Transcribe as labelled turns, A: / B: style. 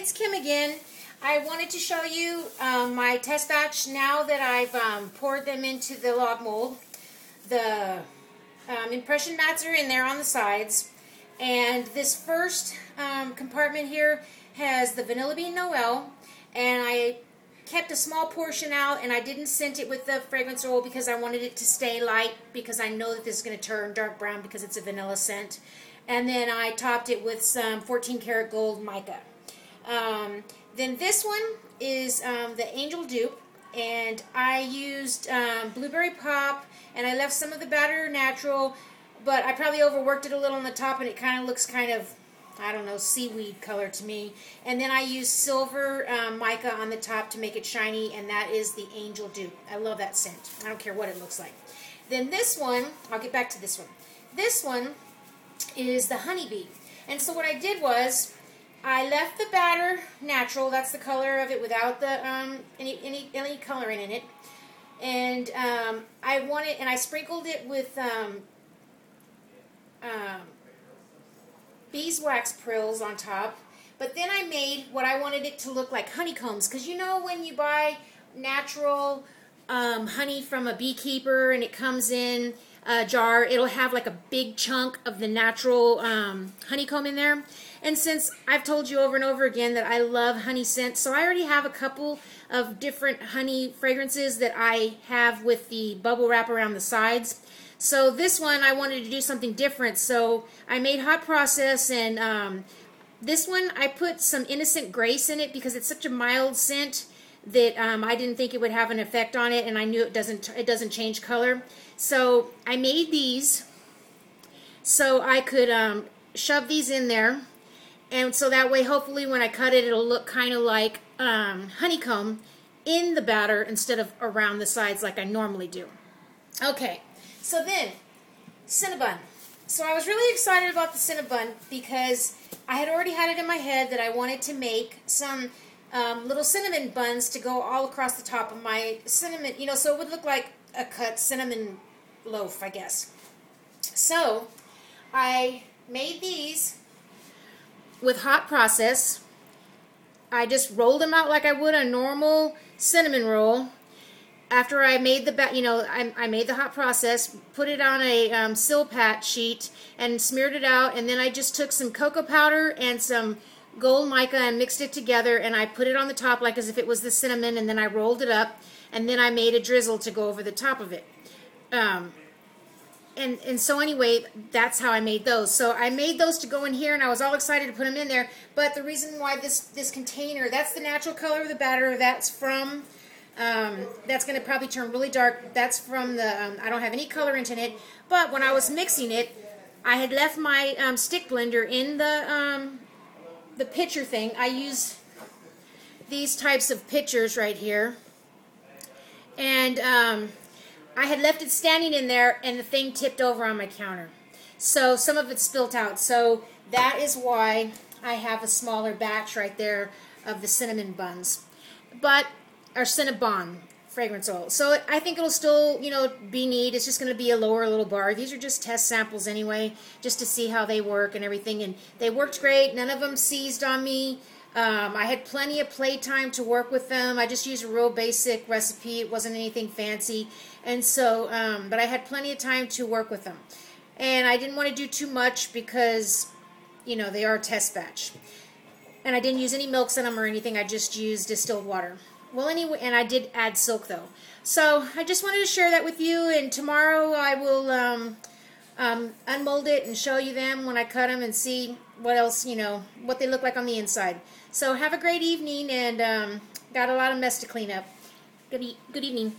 A: it's Kim again. I wanted to show you my test batch now that I've poured them into the log mold. The impression mats are in there on the sides, and this first compartment here has the Vanilla Bean Noel, and I kept a small portion out, and I didn't scent it with the fragrance oil because I wanted it to stay light, because I know that this is going to turn dark brown because it's a vanilla scent. And then I topped it with some 14 karat gold mica. Then this one is the Angel Dupe, and I used blueberry pop, and I left some of the batter natural, but I probably overworked it a little on the top, and it kind of looks kind of, I don't know, seaweed color to me. And then I used silver mica on the top to make it shiny, and that is the Angel Dupe. I love that scent. I don't care what it looks like. Then this one, I'll get back to this one. This one is the Honeybee. And so what I did was, I left the batter natural. That's the color of it without the any coloring in it. And I sprinkled it with beeswax prills on top. But then I made what I wanted it to look like, honeycombs. Because you know when you buy natural honey from a beekeeper and it comes in a jar, it'll have like a big chunk of the natural honeycomb in there. And since I've told you over and over again that I love honey scents, so I already have a couple of different honey fragrances that I have with the bubble wrap around the sides. So this one I wanted to do something different, so I made hot process, and this one I put some Innocent Grace in it because it's such a mild scent that I didn't think it would have an effect on it, and I knew it doesn't change color. So I made these so I could shove these in there, and so that way hopefully when I cut it, it'll look kind of like honeycomb in the batter instead of around the sides like I normally do. Okay, so then Cinnabon. So I was really excited about the Cinnabon because I had already had it in my head that I wanted to make some little cinnamon buns to go all across the top of my cinnamon, you know, so it would look like a cut cinnamon loaf, I guess. So I made these with hot process. I just rolled them out like I would a normal cinnamon roll. After I made the, I made the hot process, put it on a Silpat sheet and smeared it out, and then I just took some cocoa powder and some gold mica and mixed it together, and I put it on the top like as if it was the cinnamon, and then I rolled it up, and then I made a drizzle to go over the top of it. And so anyway, that's how I made those. So I made those to go in here, and I was all excited to put them in there. But the reason why this container, that's the natural color of the batter. That's from, that's going to probably turn really dark. That's from the, I don't have any colorant in it. But when I was mixing it, I had left my stick blender in the pitcher thing. I use these types of pitchers right here. And I had left it standing in there, and the thing tipped over on my counter. So some of it spilt out. So that is why I have a smaller batch right there of the cinnamon buns. Or Cinnabon fragrance oil. So I think it'll still, you know, be neat. It's just going to be a lower little bar. These are just test samples anyway, just to see how they work and everything. And they worked great. None of them seized on me. I had plenty of playtime to work with them. I just used a real basic recipe. It wasn't anything fancy. And so, but I had plenty of time to work with them. And I didn't want to do too much because, you know, they are a test batch. And I didn't use any milks in them or anything. I just used distilled water. Well, anyway, and I did add silk though. So I just wanted to share that with you. And tomorrow I will unmold it and show you them when I cut them and see what else, you know, what they look like on the inside. So have a great evening, and got a lot of mess to clean up. Good evening.